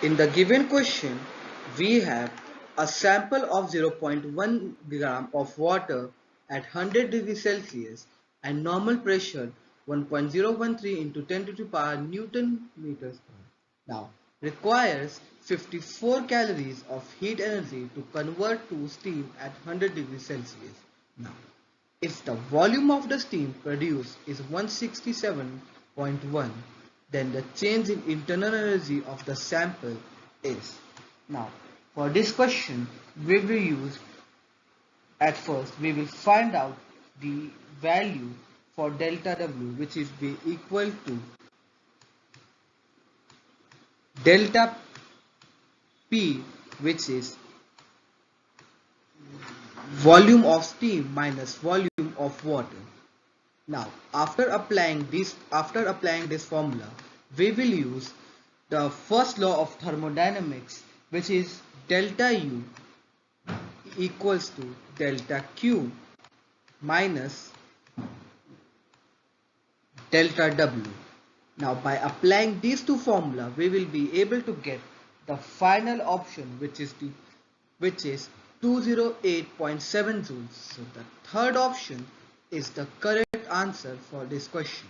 In the given question, we have a sample of 0.1 gram of water at 100 degrees Celsius and normal pressure 1.013 into 10 to the power Newton meters. Now, requires 54 calories of heat energy to convert to steam at 100 degrees Celsius. Now, if the volume of the steam produced is 167.1, then the change in internal energy of the sample is. Now, for this question, we will use, at first, we will find out the value for delta W, which is be equal to delta P, which is volume of steam minus volume of water. Now, after applying this formula, we will use the first law of thermodynamics, which is delta U equals to delta Q minus delta W. Now, by applying these two formula, we will be able to get the final option, which is 208.7 joules. So the third option is the correct answer for this question.